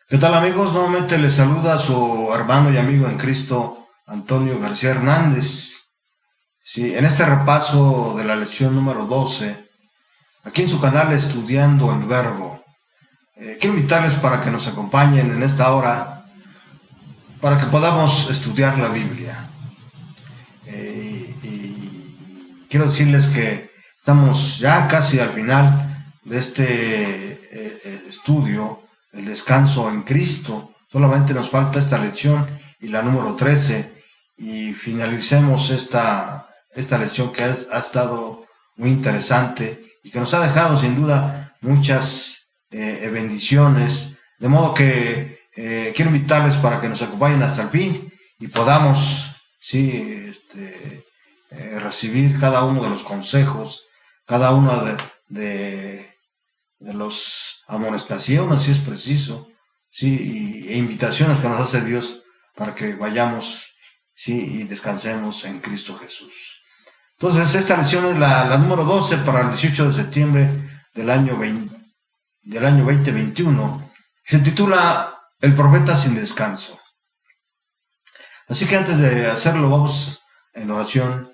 ¿Qué tal, amigos? Nuevamente les saluda su hermano y amigo en Cristo, Antonio García Hernández. Sí, en este repaso de la lección número 12, aquí en su canal Estudiando el Verbo, quiero invitarles para que nos acompañen en esta hora, para que podamos estudiar la Biblia. Y quiero decirles que estamos ya casi al final de este estudio, el descanso en Cristo. Solamente nos falta esta lección y la número 13 y finalicemos esta lección que ha estado muy interesante y que nos ha dejado sin duda muchas bendiciones, de modo que quiero invitarles para que nos acompañen hasta el fin y podamos recibir cada uno de los consejos, cada una de las amonestaciones, si es preciso, e invitaciones que nos hace Dios para que vayamos y descansemos en Cristo Jesús. Entonces, esta lección es la número 12 para el 18 de septiembre del año 2021. Se titula El profeta sin descanso. Así que antes de hacerlo, vamos en oración,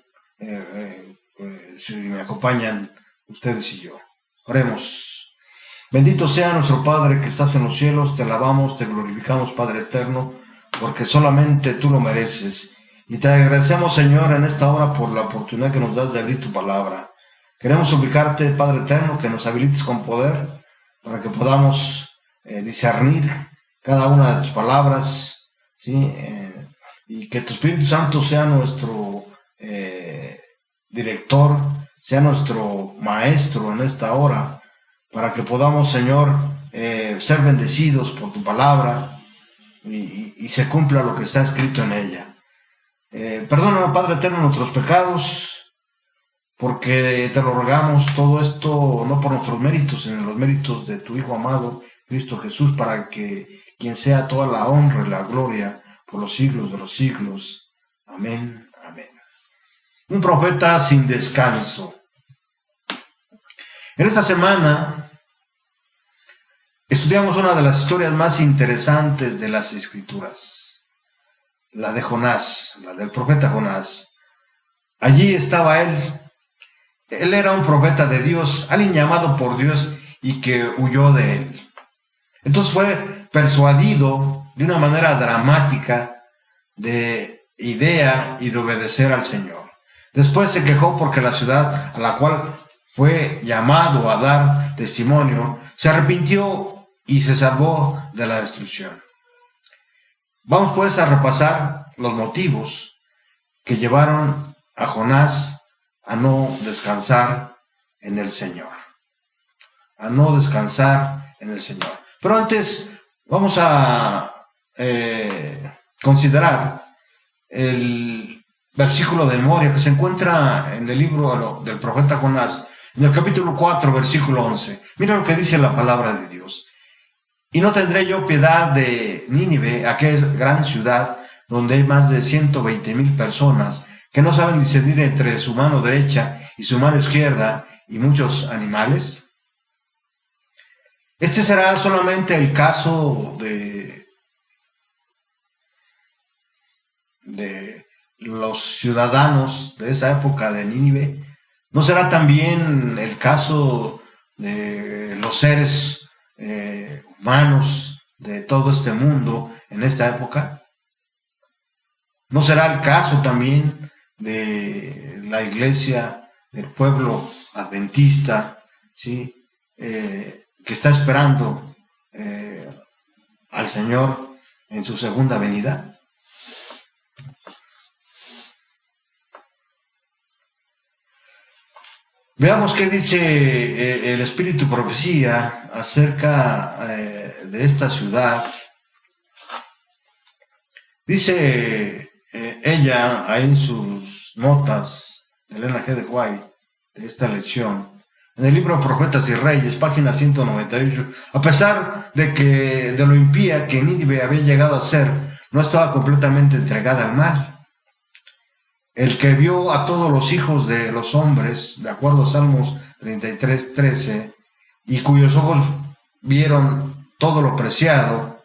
si me acompañan ustedes y yo. Oremos. Bendito sea nuestro Padre que estás en los cielos, te alabamos, te glorificamos, Padre eterno, porque solamente tú lo mereces. Y te agradecemos, Señor, en esta hora por la oportunidad que nos das de abrir tu palabra. Queremos suplicarte, Padre eterno, que nos habilites con poder para que podamos discernir cada una de tus palabras, y que tu Espíritu Santo sea nuestro director, sea nuestro maestro en esta hora, para que podamos, Señor, ser bendecidos por tu palabra y se cumpla lo que está escrito en ella. Perdónanos, Padre eterno, nuestros pecados, porque te lo rogamos todo esto no por nuestros méritos, sino los méritos de tu Hijo amado, Cristo Jesús, para que quien sea toda la honra y la gloria por los siglos de los siglos. Amén, amén. Un profeta sin descanso. En esta semana estudiamos una de las historias más interesantes de las Escrituras, la de Jonás, la del profeta Jonás. Allí estaba él. Él era un profeta de Dios, alguien llamado por Dios y que huyó de él. Entonces fue persuadido de una manera dramática de idea y de obedecer al Señor. Después se quejó porque la ciudad a la cual fue llamado a dar testimonio se arrepintió y se salvó de la destrucción. Vamos pues a repasar los motivos que llevaron a Jonás a no descansar en el Señor. A no descansar en el Señor. Pero antes vamos a considerar el versículo de memoria que se encuentra en el libro del profeta Jonás, en el capítulo 4, versículo 11. Mira lo que dice la palabra de Dios. Y no tendré yo piedad de Nínive, aquella gran ciudad donde hay más de 120,000 personas que no saben discernir entre su mano derecha y su mano izquierda y muchos animales. Este será solamente el caso de los ciudadanos de esa época de Nínive. ¿No será también el caso de los seres humanos de todo este mundo en esta época? ¿No será el caso también de la iglesia del pueblo adventista, que está esperando al Señor en su segunda venida? Veamos qué dice el Espíritu Profecía acerca de esta ciudad. Dice ella ahí en sus notas, Elena G. de White, de esta lección, en el libro Profetas y Reyes, página 198, a pesar de lo impía que Nínive había llegado a ser, no estaba completamente entregada al mal. El que vio a todos los hijos de los hombres, de acuerdo a Salmos 33:13, y cuyos ojos vieron todo lo preciado,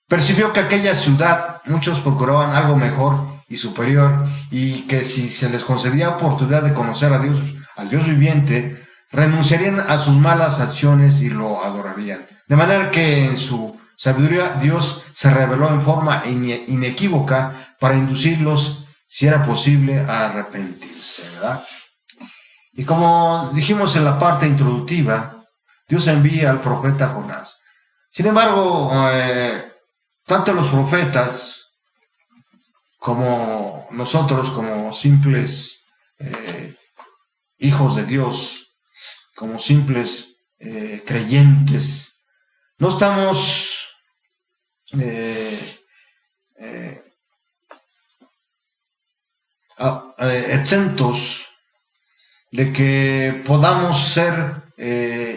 Percibió que aquella ciudad muchos procuraban algo mejor y superior, y que si se les concedía oportunidad de conocer a Dios, al Dios viviente, renunciarían a sus malas acciones y lo adorarían. De manera que en su sabiduría Dios se reveló en forma inequívoca para inducirlos, si era posible, a arrepentirse, ¿verdad? Y como dijimos en la parte introductiva, Dios envía al profeta Jonás. Sin embargo, tanto los profetas como nosotros, como simples hijos de Dios, como simples creyentes, no estamos exentos de que podamos ser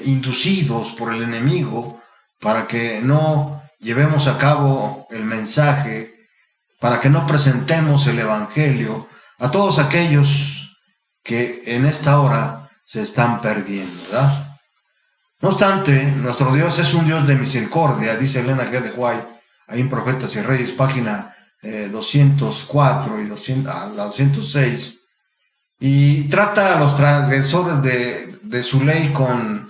inducidos por el enemigo para que no llevemos a cabo el mensaje, para que no presentemos el evangelio a todos aquellos que en esta hora se están perdiendo, ¿verdad? No obstante, nuestro Dios es un Dios de misericordia, dice Elena G. de White, ahí en Profetas y Reyes, página 204 y 206, y trata a los transgresores de su ley con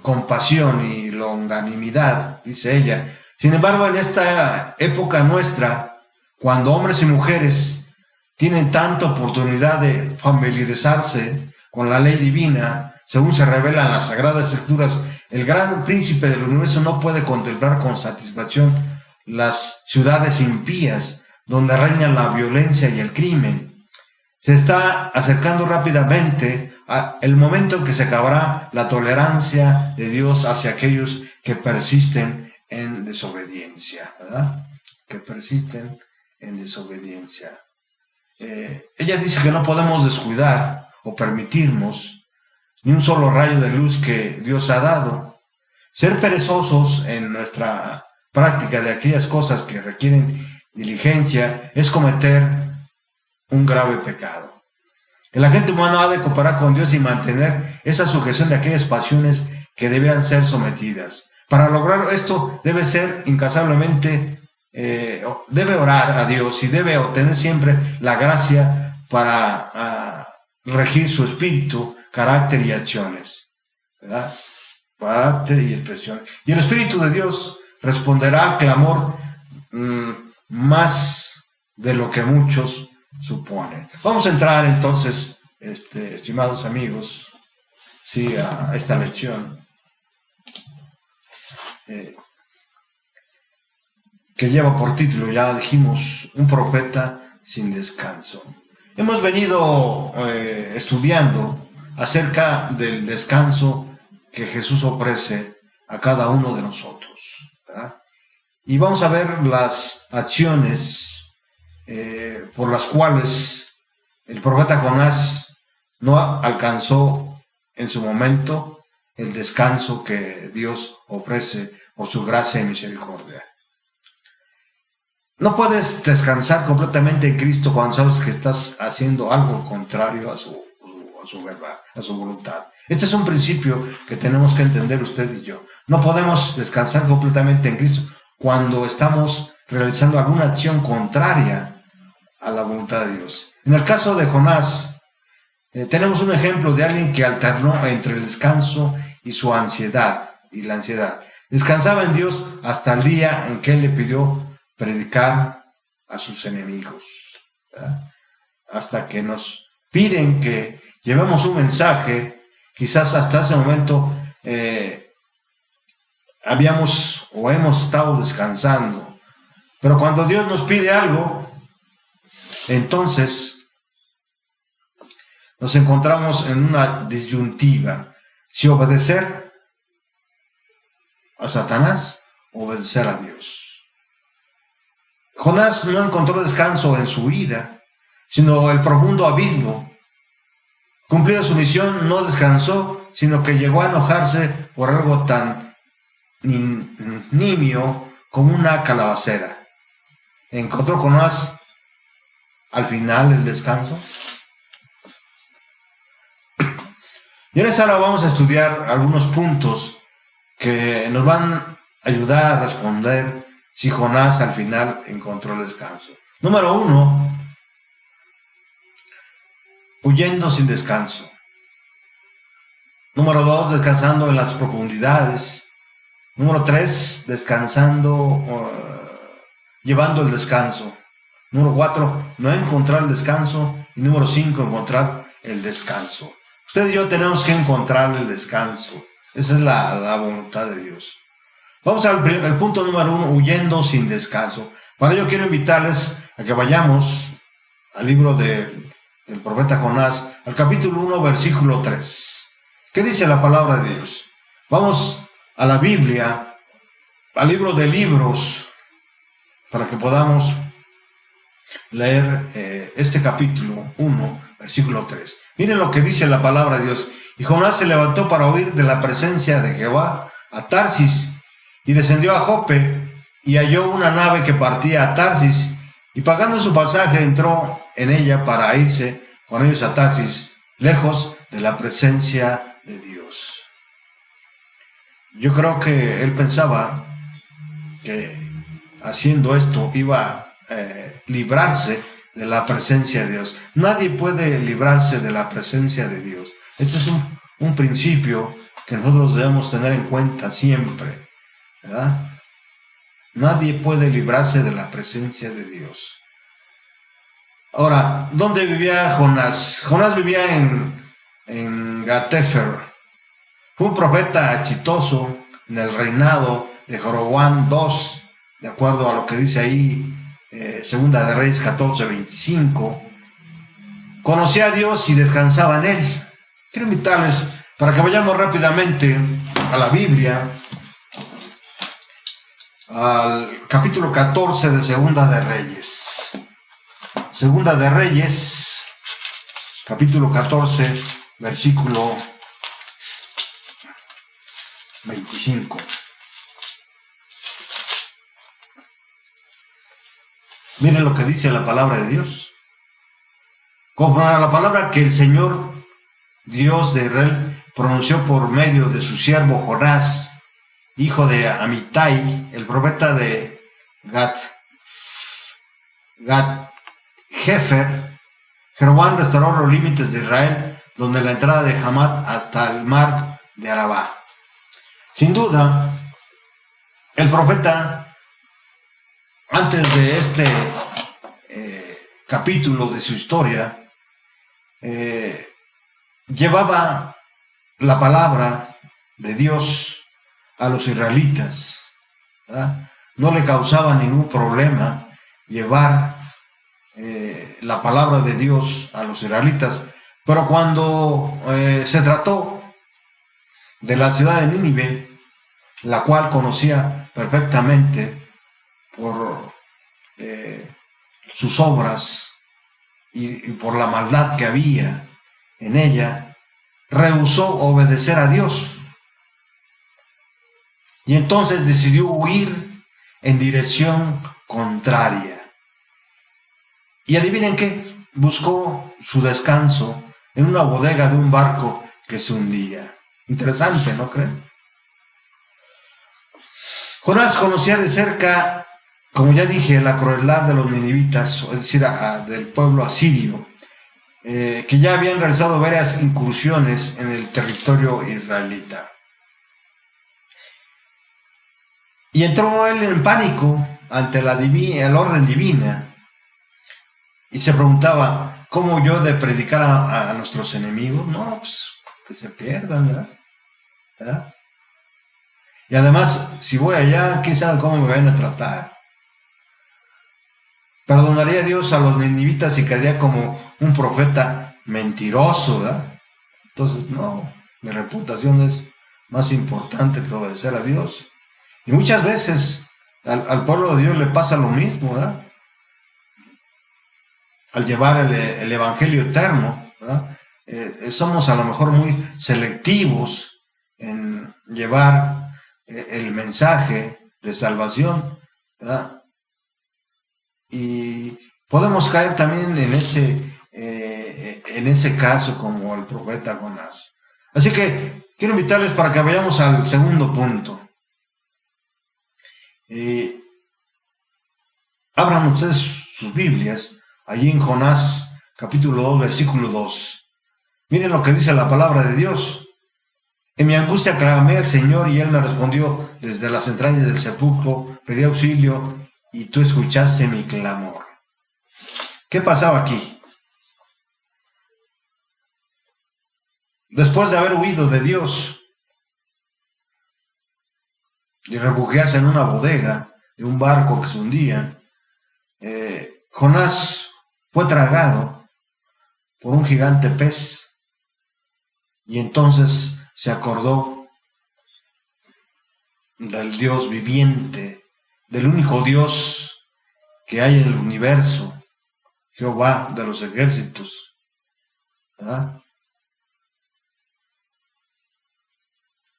compasión y longanimidad, dice ella. Sin embargo, en esta época nuestra, cuando hombres y mujeres tienen tanta oportunidad de familiarizarse con la ley divina, según se revela en las Sagradas Escrituras, el gran príncipe del universo no puede contemplar con satisfacción las ciudades impías, donde reina la violencia y el crimen. Se está acercando rápidamente el momento en que se acabará la tolerancia de Dios hacia aquellos que persisten en desobediencia, ¿verdad? Que persisten en desobediencia. Ella dice que no podemos descuidar o permitirnos ni un solo rayo de luz que Dios ha dado. Ser perezosos en nuestra práctica de aquellas cosas que requieren diligencia es cometer un grave pecado. El agente humano ha de cooperar con Dios y mantener esa sujeción de aquellas pasiones que debieran ser sometidas. Para lograr esto debe ser incansablemente, debe orar a Dios y debe obtener siempre la gracia para regir su espíritu, carácter y acciones, ¿verdad? Carácter y expresiones. Y el Espíritu de Dios responderá al clamor más de lo que muchos suponen. Vamos a entrar entonces, estimados amigos, sí, a esta lección que lleva por título, ya dijimos, un profeta sin descanso. Hemos venido estudiando acerca del descanso que Jesús ofrece a cada uno de nosotros, ¿verdad? Y vamos a ver las acciones por las cuales el profeta Jonás no alcanzó en su momento el descanso que Dios ofrece por su gracia y misericordia. No puedes descansar completamente en Cristo cuando sabes que estás haciendo algo contrario a su verdad, a su voluntad. Este es un principio que tenemos que entender usted y yo. No podemos descansar completamente en Cristo cuando estamos realizando alguna acción contraria a la voluntad de Dios. En el caso de Jonás, tenemos un ejemplo de alguien que alternó entre el descanso y su ansiedad y la ansiedad. Descansaba en Dios hasta el día en que Él le pidió predicar a sus enemigos, ¿verdad? Hasta que nos piden que llevemos un mensaje. Quizás hasta ese momento hemos estado descansando, pero cuando Dios nos pide algo, entonces nos encontramos en una disyuntiva: si obedecer a Satanás o obedecer a Dios. Jonás no encontró descanso en su ida, sino el profundo abismo. Cumplida su misión, no descansó, sino que llegó a enojarse por algo tan nimio como una calabacera. ¿Encontró Jonás al final el descanso? Y en esta hora vamos a estudiar algunos puntos que nos van ayudar a responder si Jonás al final encontró el descanso. Número 1, huyendo sin descanso. Número 2, descansando en las profundidades. Número 3, descansando, llevando el descanso. Número 4, no encontrar el descanso. Y número 5, encontrar el descanso. Usted y yo tenemos que encontrar el descanso. Esa es la voluntad de Dios. Vamos al punto número 1, huyendo sin descanso. Para ello quiero invitarles a que vayamos al libro del profeta Jonás, al capítulo 1, versículo 3. ¿Qué dice la palabra de Dios? Vamos a la Biblia, al libro de libros, para que podamos leer este capítulo 1, versículo 3. Miren lo que dice la palabra de Dios. Y Jonás se levantó para huir de la presencia de Jehová a Tarsis, y descendió a Jope, y halló una nave que partía a Tarsis, y pagando su pasaje entró en ella para irse con ellos a Tarsis, lejos de la presencia de Dios. Yo creo que él pensaba que haciendo esto iba a librarse de la presencia de Dios. Nadie puede librarse de la presencia de Dios. Este es un principio que nosotros debemos tener en cuenta siempre, ¿verdad? Nadie puede librarse de la presencia de Dios. Ahora, ¿dónde vivía Jonás? Jonás vivía en Gat-Hefer. Fue un profeta exitoso en el reinado de Jeroboam II, de acuerdo a lo que dice ahí, Segunda de Reyes 14:25. Conocía a Dios y descansaba en él. Quiero invitarles para que vayamos rápidamente a la Biblia, al capítulo 14 de Segunda de Reyes. Segunda de Reyes, capítulo 14, versículo 25. Miren lo que dice la palabra de Dios. Como a la palabra que el Señor Dios de Israel pronunció por medio de su siervo Jonás, hijo de Amitai, el profeta de Gat-Hefer, Jeroboam restauró los límites de Israel, donde la entrada de Hamat hasta el mar de Arabá. Sin duda, el profeta, antes de este capítulo de su historia, llevaba la palabra de Dios a los israelitas, ¿verdad? No le causaba ningún problema llevar la palabra de Dios a los israelitas, pero cuando se trató de la ciudad de Nínive, la cual conocía perfectamente por sus obras y por la maldad que había en ella, rehusó obedecer a Dios. Y entonces decidió huir en dirección contraria. Y adivinen qué, buscó su descanso en una bodega de un barco que se hundía. Interesante, ¿no creen? Jonás conocía de cerca, como ya dije, la crueldad de los ninivitas, es decir, del pueblo asirio, que ya habían realizado varias incursiones en el territorio israelita. Y entró él en pánico ante la orden divina y se preguntaba, ¿cómo yo de predicar a nuestros enemigos? No, pues que se pierdan, ¿verdad? Y además, si voy allá, quién sabe cómo me van a tratar. Perdonaría a Dios a los ninivitas y quedaría como un profeta mentiroso, ¿verdad? Entonces, no, mi reputación es más importante que obedecer a Dios. Y muchas veces al pueblo de Dios le pasa lo mismo, ¿verdad? Al llevar el evangelio eterno, ¿verdad? Somos a lo mejor muy selectivos en llevar el mensaje de salvación, ¿verdad? Y podemos caer también en ese caso como el profeta Jonás. Así que quiero invitarles para que vayamos al segundo punto. Abran ustedes sus Biblias, allí en Jonás, capítulo 2, versículo 2. Miren lo que dice la palabra de Dios. En mi angustia clamé al Señor y Él me respondió desde las entrañas del sepulcro, pedí auxilio y tú escuchaste mi clamor. ¿Qué pasaba aquí? Después de haber huido de Dios y refugiarse en una bodega de un barco que se hundía, Jonás fue tragado por un gigante pez y entonces se acordó del Dios viviente, del único Dios que hay en el universo, Jehová de los ejércitos, ¿verdad?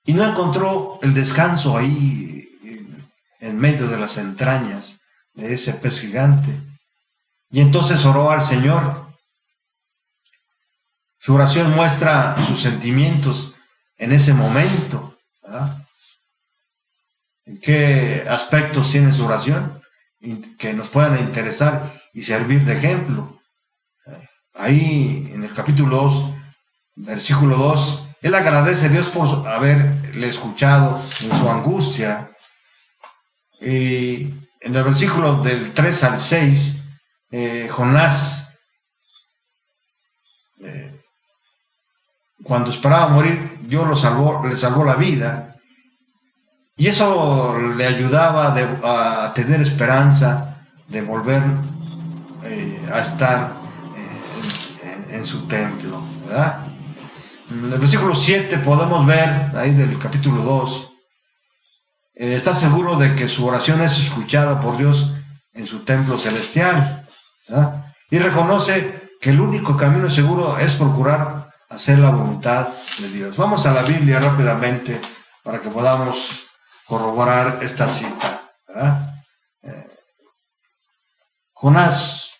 Y no encontró el descanso ahí en medio de las entrañas de ese pez gigante. Y entonces oró al Señor. Su oración muestra sus sentimientos en ese momento, ¿verdad? ¿En qué aspectos tiene su oración? Que nos puedan interesar y servir de ejemplo. Ahí en el capítulo 2, versículo 2, él agradece a Dios por haberle escuchado en su angustia. Y en el versículo del 3 al 6, Jonás, cuando esperaba morir, Dios le salvó la vida. Y eso le ayudaba a tener esperanza de volver a estar en su templo, ¿verdad? En el versículo 7 podemos ver, ahí del capítulo 2, está seguro de que su oración es escuchada por Dios en su templo celestial, ¿verdad? Y reconoce que el único camino seguro es procurar hacer la voluntad de Dios. Vamos a la Biblia rápidamente para que podamos corroborar esta cita, ¿verdad? Jonás,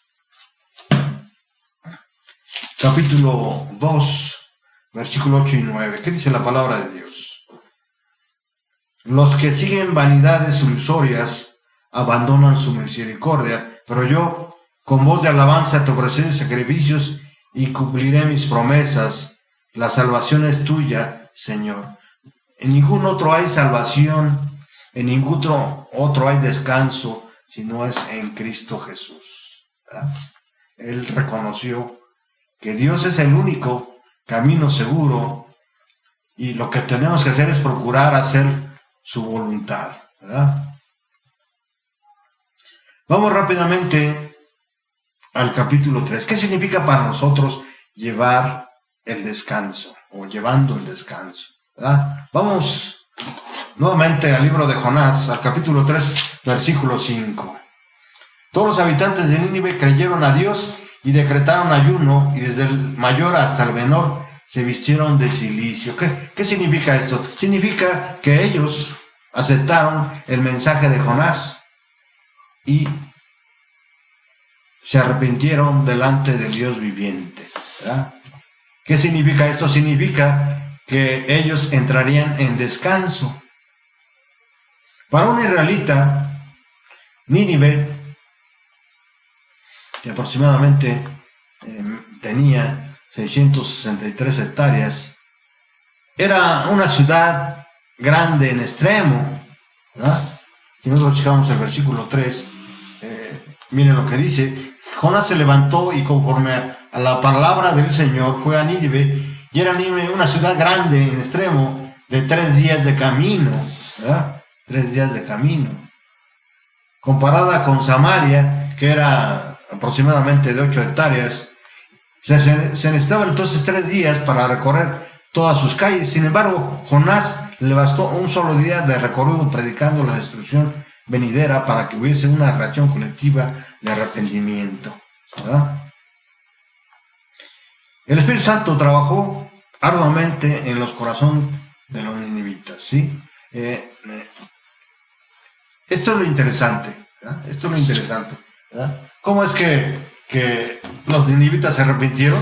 capítulo 2, versículo 8 y 9. ¿Qué dice la palabra de Dios? Los que siguen vanidades ilusorias abandonan su misericordia, pero yo, con voz de alabanza, te ofreceré sacrificios y cumpliré mis promesas. La salvación es tuya, Señor. En ningún otro hay salvación, en ningún otro hay descanso, si no es en Cristo Jesús, ¿verdad? Él reconoció que Dios es el único camino seguro y lo que tenemos que hacer es procurar hacer su voluntad, ¿verdad? Vamos rápidamente al capítulo 3. ¿Qué significa para nosotros llevar el descanso o llevando el descanso, ¿verdad? Vamos nuevamente al libro de Jonás, al capítulo 3, versículo 5. Todos los habitantes de Nínive creyeron a Dios y decretaron ayuno, y desde el mayor hasta el menor se vistieron de cilicio. ¿Qué significa esto? Significa que ellos aceptaron el mensaje de Jonás y se arrepintieron delante del Dios viviente, ¿verdad? ¿Qué significa esto? Significa que ellos entrarían en descanso. Para un israelita, Nínive, que aproximadamente tenía 663 hectáreas, era una ciudad grande en extremo, ¿verdad? Si nosotros checamos el versículo 3, miren lo que dice. Jonás se levantó y conforme a la palabra del Señor fue a Nínive, y era Nínive una ciudad grande en extremo de 3 días de camino, ¿verdad? 3 días de camino. Comparada con Samaria, que era aproximadamente de 8 hectáreas, se necesitaban entonces 3 días para recorrer todas sus calles. Sin embargo, Jonás le bastó un solo día de recorrido predicando la destrucción venidera para que hubiese una reacción colectiva de arrepentimiento, ¿verdad? El Espíritu Santo trabajó arduamente en los corazones de los ninivitas, ¿sí? Esto es lo interesante, ¿verdad? Esto es lo interesante, ¿verdad? ¿Cómo es que los ninivitas se arrepintieron?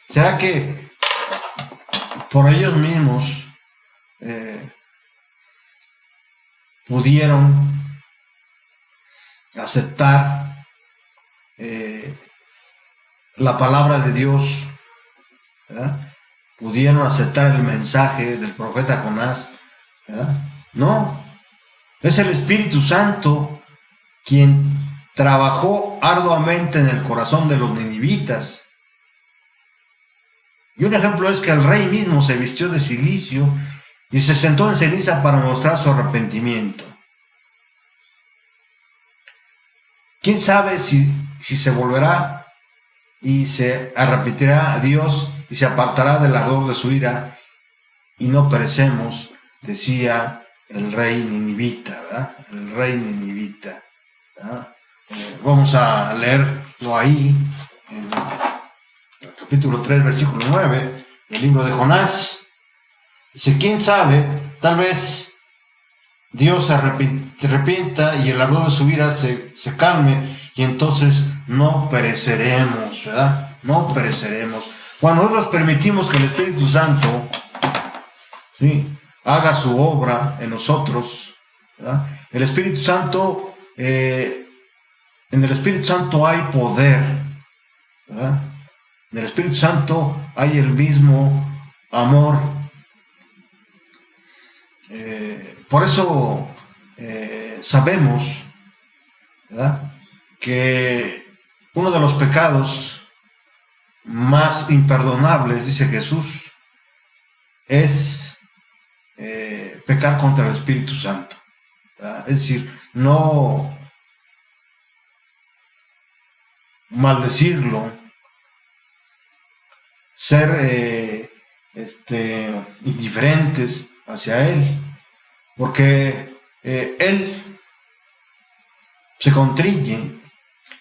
¿Será que por ellos mismos pudieron aceptar la palabra de Dios, ¿verdad? Pudieron aceptar el mensaje del profeta Jonás, ¿verdad? No, es el Espíritu Santo quien trabajó arduamente en el corazón de los ninivitas. Y un ejemplo es que el rey mismo se vistió de cilicio y se sentó en ceniza para mostrar su arrepentimiento. ¿Quién sabe si se volverá y se arrepentirá a Dios y se apartará del ardor de su ira y no perecemos? Decía el rey ninivita, ¿verdad? El rey ninivita, ¿verdad? Vamos a leerlo ahí en el capítulo 3, versículo 9 del libro de Jonás. Dice, ¿quién sabe? Tal vez Dios se arrepienta y el ardor de su ira se calme y entonces no pereceremos, ¿verdad? No pereceremos. Cuando nosotros permitimos que el Espíritu Santo, ¿sí?, haga su obra en nosotros, ¿verdad? El Espíritu Santo, en el Espíritu Santo hay poder, ¿verdad? En el Espíritu Santo hay el mismo amor. Por eso sabemos, ¿verdad?, que uno de los pecados más imperdonables, dice Jesús, es pecar contra el Espíritu Santo, ¿verdad? Es decir, no maldecirlo, ser indiferentes hacia Él, porque Él se contriñe,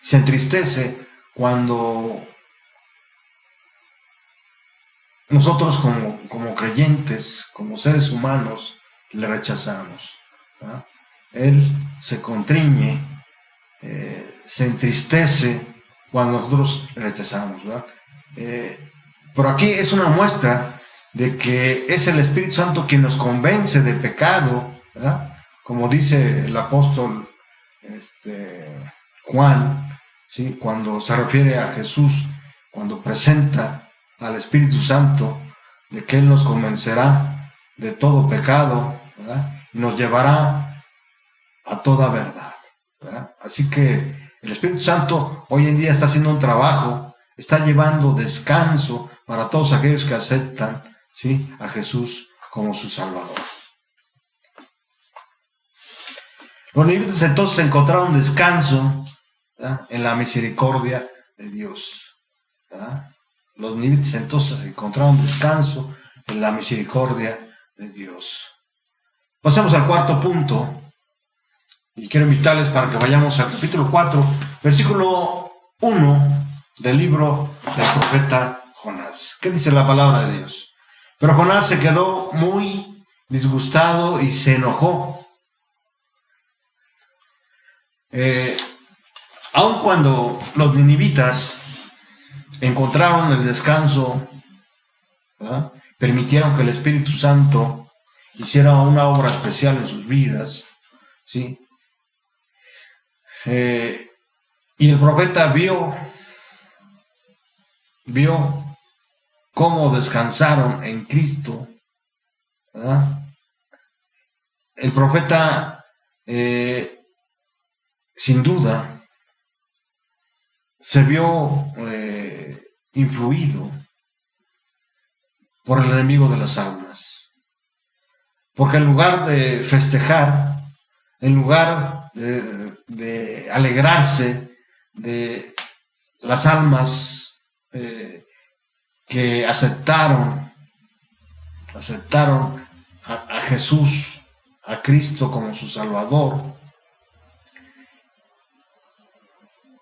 se entristece cuando nosotros como creyentes, como seres humanos, le rechazamos, ¿verdad? Él se contriñe, se entristece cuando nosotros le rechazamos, ¿verdad? Pero aquí es una muestra de que es el Espíritu Santo quien nos convence de pecado, ¿verdad? Como dice el apóstol Juan, ¿sí?, cuando se refiere a Jesús, cuando presenta al Espíritu Santo, de que Él nos convencerá de todo pecado, ¿verdad?, y nos llevará a toda verdad, ¿verdad? Así que el Espíritu Santo hoy en día está haciendo un trabajo, está llevando descanso para todos aquellos que aceptan, ¿sí?, a Jesús como su Salvador. Los ninivitas entonces encontraron descanso, ¿verdad?, en la misericordia de Dios, ¿verdad? Los ninivitas entonces encontraron descanso en la misericordia de Dios. Pasemos al cuarto punto, y quiero invitarles para que vayamos al capítulo 4, versículo 1 del libro del profeta Jonás. ¿Qué dice la palabra de Dios? Pero Jonás se quedó muy disgustado y se enojó. Aun cuando los ninivitas encontraron el descanso, ¿verdad?, permitieron que el Espíritu Santo hiciera una obra especial en sus vidas, ¿sí? Y el profeta vio cómo descansaron en Cristo, ¿verdad? El profeta, sin duda, se vio influido por el enemigo de las almas, porque en lugar de festejar, en lugar de alegrarse de las almas que aceptaron a Jesús, a Cristo como su Salvador,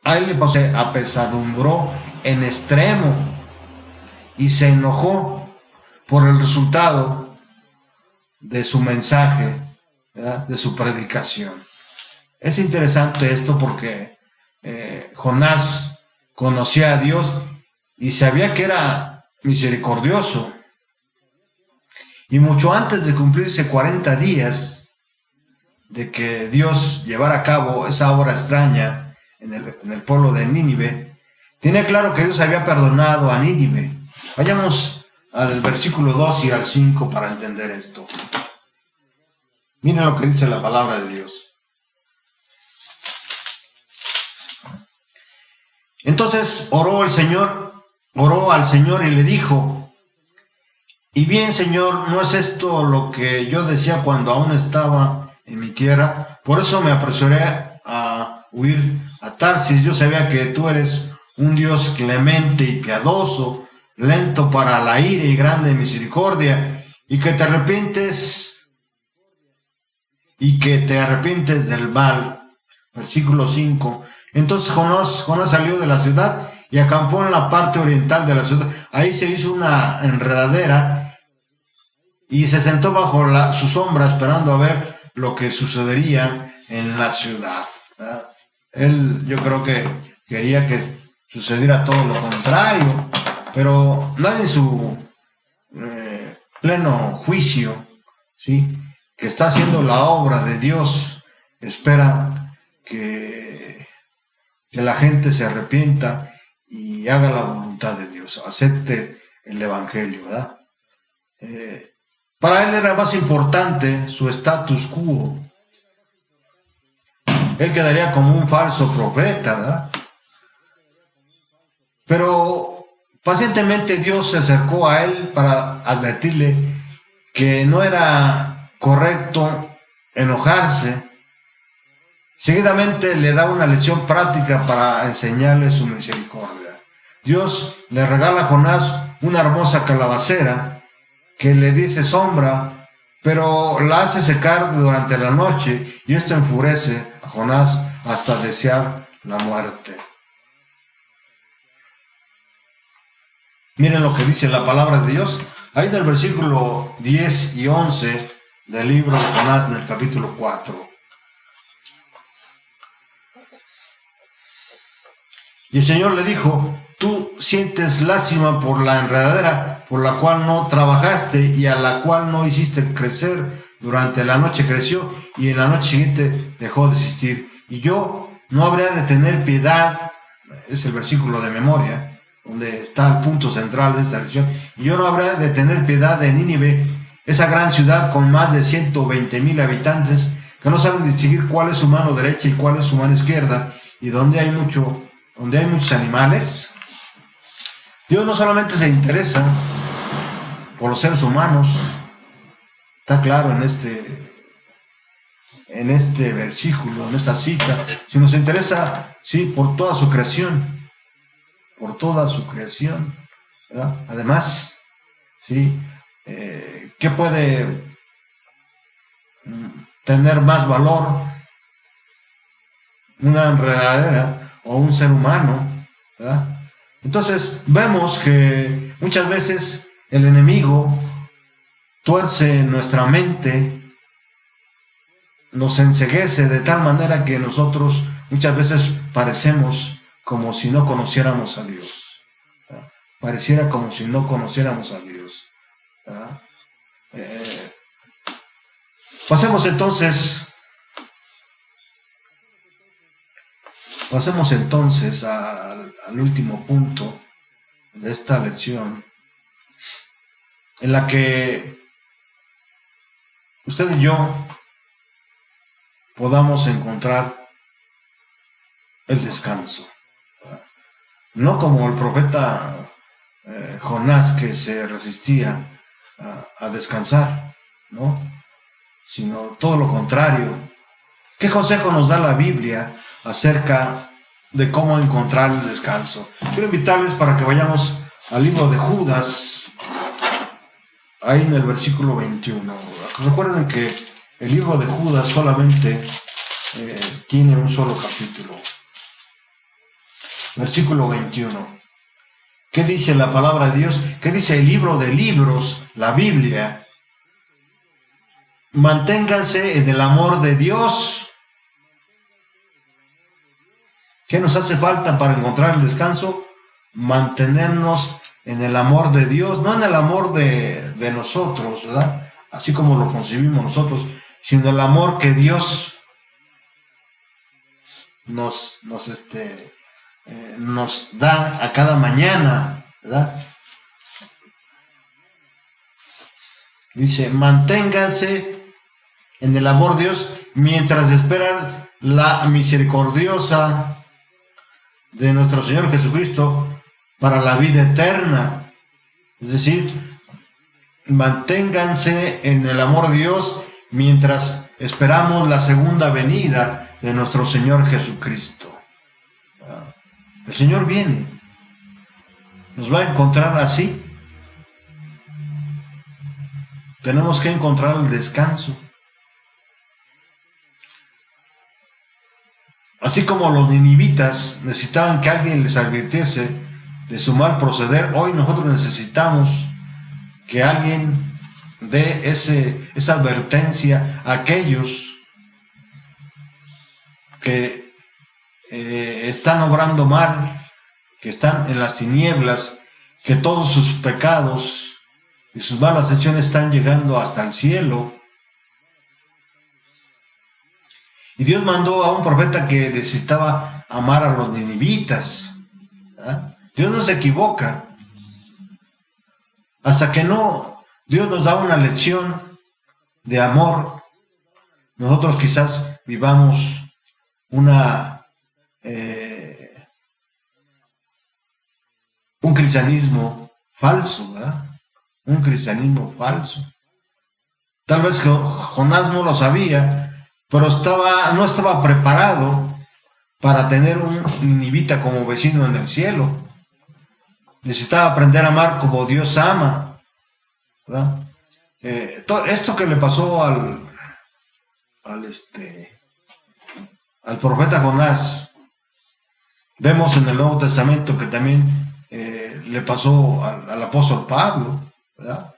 a él le se apesadumbró en extremo y se enojó por el resultado de su mensaje, ¿verdad?, de su predicación. Es interesante esto porque Jonás conocía a Dios y sabía que era misericordioso. Y mucho antes de cumplirse 40 días, de que Dios llevara a cabo esa obra extraña en el pueblo de Nínive, tenía claro que Dios había perdonado a Nínive. Vayamos al versículo 2 y al 5 para entender esto. Miren lo que dice la palabra de Dios. Entonces oró al Señor y le dijo: y bien, Señor, ¿no es esto lo que yo decía cuando aún estaba en mi tierra? Por eso me apresuré a huir a Tarsis. Yo sabía que tú eres un Dios clemente y piadoso, lento para la ira y grande en misericordia, y que te arrepientes del mal. Versículo 5. Entonces Jonás salió de la ciudad y acampó en la parte oriental de la ciudad. Ahí se hizo una enredadera y se sentó bajo su sombra esperando a ver lo que sucedería en la ciudad, ¿verdad? Él, yo creo que quería que sucediera todo lo contrario, pero nadie en su pleno juicio, ¿sí?, que está haciendo la obra de Dios, espera que la gente se arrepienta y haga la voluntad de Dios, acepte el evangelio, ¿verdad? Para él era más importante su status quo. Él quedaría como un falso profeta, ¿verdad? Pero pacientemente Dios se acercó a él para advertirle que no era correcto enojarse. Seguidamente le da una lección práctica para enseñarle su misericordia. Dios le regala a Jonás una hermosa calabacera que le dice sombra, pero la hace secar durante la noche, y esto enfurece a Jonás hasta desear la muerte. Miren lo que dice la palabra de Dios, ahí del versículo 10 y 11 del libro de Jonás, del capítulo 4. Y el Señor le dijo: tú sientes lástima por la enredadera por la cual no trabajaste y a la cual no hiciste crecer. Durante la noche creció y en la noche siguiente dejó de existir. Y yo no habría de tener piedad, es el versículo de memoria, donde está el punto central de esta lección. Y yo no habría de tener piedad de Nínive, esa gran ciudad con más de 120,000 habitantes, que no saben distinguir cuál es su mano derecha y cuál es su mano izquierda, y donde hay muchos animales. Dios no solamente se interesa por los seres humanos, está claro en este versículo, en esta cita, sino se interesa, sí, por toda su creación, ¿verdad? Además, sí, ¿qué puede tener más valor? Una enredadera o un ser humano, ¿verdad? Entonces vemos que muchas veces el enemigo tuerce nuestra mente, nos enceguece de tal manera que nosotros muchas veces parecemos como si no conociéramos a Dios, ¿verdad? Pareciera como si no conociéramos a Dios, ¿verdad? Pasemos entonces al último punto de esta lección, en la que usted y yo podamos encontrar el descanso, ¿verdad? No como el profeta Jonás, que se resistía a descansar, ¿no?, sino todo lo contrario. ¿Qué consejo nos da la Biblia acerca de cómo encontrar el descanso? Quiero invitarles para que vayamos al libro de Judas, ahí en el versículo 21. Recuerden que el libro de Judas solamente tiene un solo capítulo. Versículo 21. ¿Qué dice la palabra de Dios? ¿Qué dice el libro de libros, la Biblia? Manténganse en el amor de Dios. ¿Qué nos hace falta para encontrar el descanso? Mantenernos en el amor de Dios, no en el amor de nosotros, ¿verdad? Así como lo concebimos nosotros, sino el amor que Dios nos da a cada mañana, ¿verdad? Dice, manténganse en el amor de Dios mientras esperan la misericordiosa de nuestro Señor Jesucristo para la vida eterna. Es decir, manténganse en el amor de Dios mientras esperamos la segunda venida de nuestro Señor Jesucristo. El Señor viene, nos va a encontrar así. Tenemos que encontrar el descanso. Así como los ninivitas necesitaban que alguien les advirtiese de su mal proceder, hoy nosotros necesitamos que alguien dé esa advertencia a aquellos que están obrando mal, que están en las tinieblas, que todos sus pecados y sus malas acciones están llegando hasta el cielo. Y Dios mandó a un profeta que necesitaba amar a los ninivitas. Dios no se equivoca. Hasta que no, Dios nos da una lección de amor, nosotros quizás vivamos un cristianismo falso, ¿verdad? Un cristianismo falso. Tal vez Jonás no lo sabía, pero no estaba preparado para tener un ninivita como vecino en el cielo. Necesitaba aprender a amar como Dios ama, ¿verdad? Todo esto que le pasó al profeta Jonás, vemos en el Nuevo Testamento que también le pasó al apóstol Pablo, ¿verdad?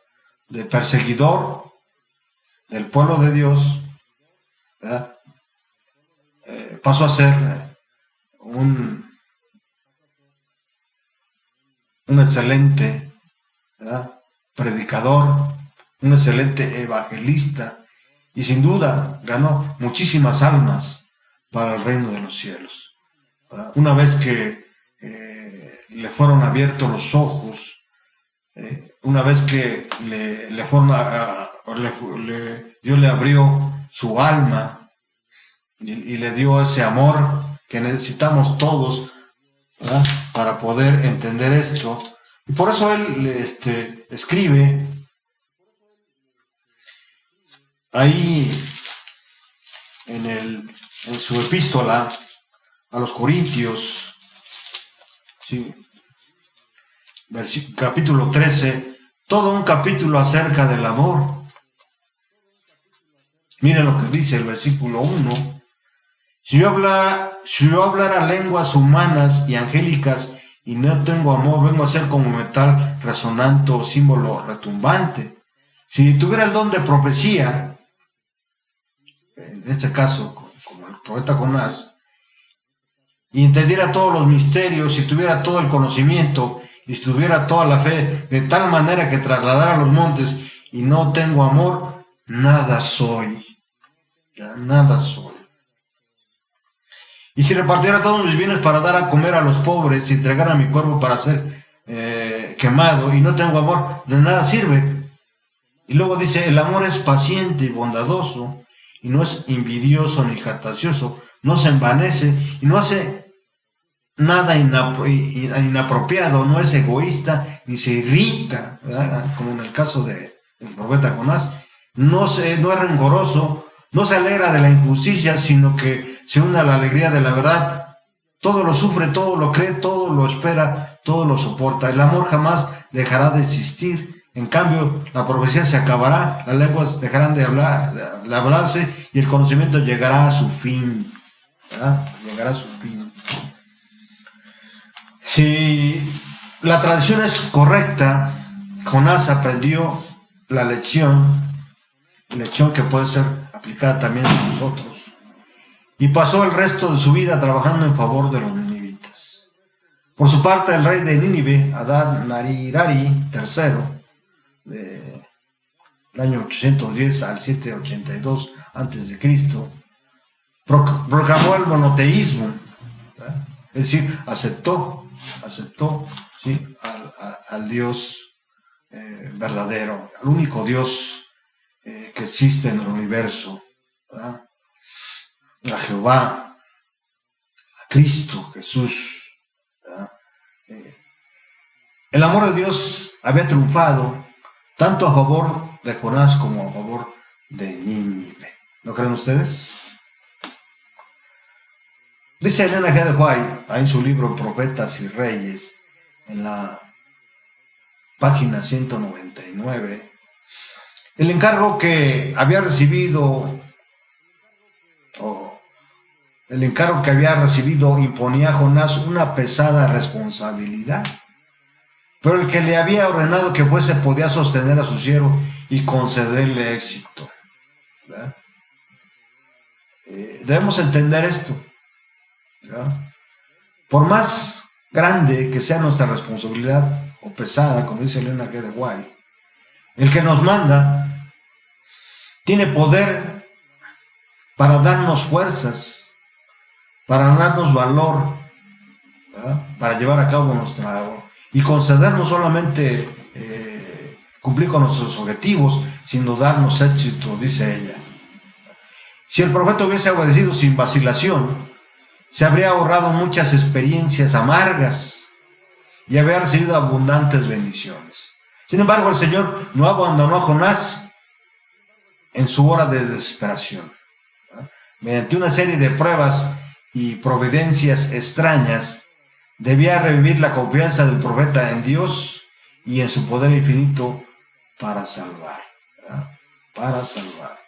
De perseguidor del pueblo de Dios, ¿verdad? Pasó a ser un excelente, ¿verdad?, predicador, un excelente evangelista, y sin duda ganó muchísimas almas para el reino de los cielos, ¿verdad? Una vez que le fueron abiertos los ojos, una vez que Dios le abrió su alma y le dio ese amor que necesitamos todos, ¿verdad?, para poder entender esto. Y por eso él escribe ahí en su epístola a los Corintios, ¿sí?, capítulo 13, todo un capítulo acerca del amor. Miren lo que dice el versículo 1. Si yo hablara lenguas humanas y angélicas y no tengo amor, vengo a ser como metal resonante o símbolo retumbante. Si tuviera el don de profecía, en este caso como el profeta Jonás, y entendiera todos los misterios, si tuviera todo el conocimiento y si tuviera toda la fe, de tal manera que trasladara los montes, y no tengo amor, nada soy. Nada soy. Y si repartiera todos mis bienes para dar a comer a los pobres y entregara mi cuerpo para ser quemado y no tengo amor, de nada sirve. Y luego dice, el amor es paciente y bondadoso y no es envidioso ni jactancioso, no se envanece y no hace nada inapropiado, no es egoísta ni se irrita, ¿verdad?, como en el caso del profeta Jonás. No es rencoroso, no se alegra de la injusticia, sino que se une a la alegría de la verdad. Todo lo sufre, todo lo cree, todo lo espera, todo lo soporta. El amor jamás dejará de existir. En cambio, la profecía se acabará, las lenguas dejarán de hablarse y el conocimiento llegará a su fin, ¿verdad? Llegará a su fin. Si la tradición es correcta, Jonás aprendió la lección que puede ser aplicada también a nosotros, y pasó el resto de su vida trabajando en favor de los ninivitas. Por su parte, el rey de Nínive, Adad Narirari III, del año 810 al 782 antes de Cristo, proclamó el monoteísmo, ¿verdad? Es decir, aceptó, ¿sí?, al Dios verdadero, al único Dios que existe en el universo, ¿verdad? A Jehová, a Cristo Jesús, ¿verdad? El amor de Dios había triunfado tanto a favor de Jonás como a favor de Nínive. ¿No creen ustedes? Dice Elena G. de White, en su libro Profetas y Reyes, en la página 199, el encargo que había recibido, imponía a Jonás una pesada responsabilidad, pero el que le había ordenado que fuese podía sostener a su siervo y concederle éxito, ¿verdad? Debemos entender esto, ¿verdad? Por más grande que sea nuestra responsabilidad, o pesada, como dice Elena G. de White, el que nos manda tiene poder para darnos fuerzas, para darnos valor, ¿verdad?, para llevar a cabo y conceder no solamente cumplir con nuestros objetivos, sino darnos éxito, dice ella. Si el profeta hubiese obedecido sin vacilación, se habría ahorrado muchas experiencias amargas y habría recibido abundantes bendiciones. Sin embargo, el Señor no abandonó a Jonás en su hora de desesperación, ¿verdad? Mediante una serie de pruebas y providencias extrañas, debía revivir la confianza del profeta en Dios y en su poder infinito para salvar, ¿verdad?, para salvar.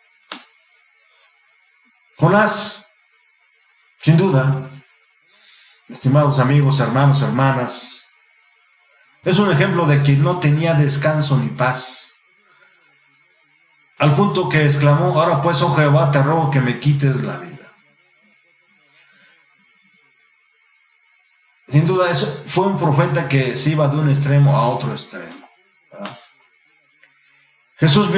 Jonás, sin duda, estimados amigos, hermanos, hermanas, es un ejemplo de quien no tenía descanso ni paz, al punto que exclamó: ahora pues, oh Jehová, te ruego que me quites la vida. Sin duda, eso fue un profeta que se iba de un extremo a otro extremo, ¿verdad? Jesús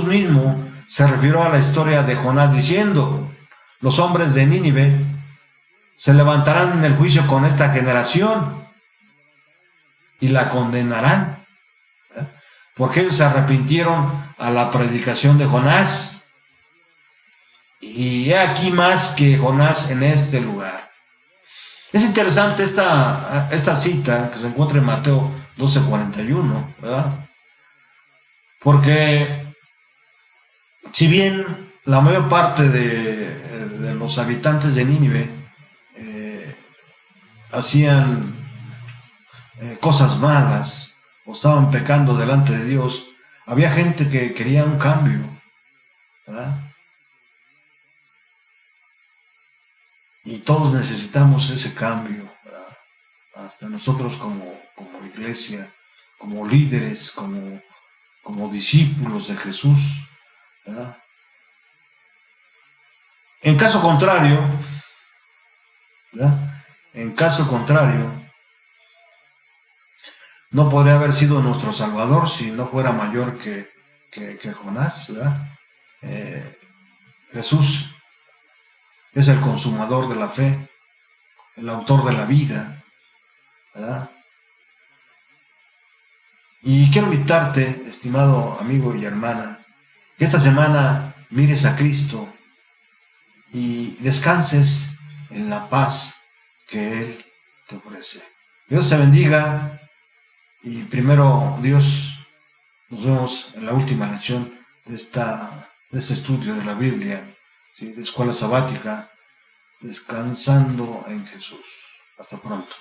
mismo se refirió a la historia de Jonás diciendo: los hombres de Nínive se levantarán en el juicio con esta generación y la condenarán, ¿verdad?, porque ellos se arrepintieron a la predicación de Jonás, y he aquí más que Jonás en este lugar. Es interesante esta cita que se encuentra en Mateo 12:41, ¿verdad?, porque si bien la mayor parte de los habitantes de Nínive hacían cosas malas o estaban pecando delante de Dios, había gente que quería un cambio, ¿verdad? Y todos necesitamos ese cambio, ¿verdad? Hasta nosotros como iglesia, como líderes, como discípulos de Jesús, ¿verdad? En caso contrario, ¿verdad?, no podría haber sido nuestro Salvador si no fuera mayor que Jonás, ¿verdad? Jesús es el consumador de la fe, el autor de la vida, ¿verdad? Y quiero invitarte, estimado amigo y hermana, que esta semana mires a Cristo y descanses en la paz que Él te ofrece. Dios te bendiga, y primero Dios, nos vemos en la última lección de este estudio de la Biblia, ¿sí?, de Escuela Sabática, Descansando en Jesús. Hasta pronto.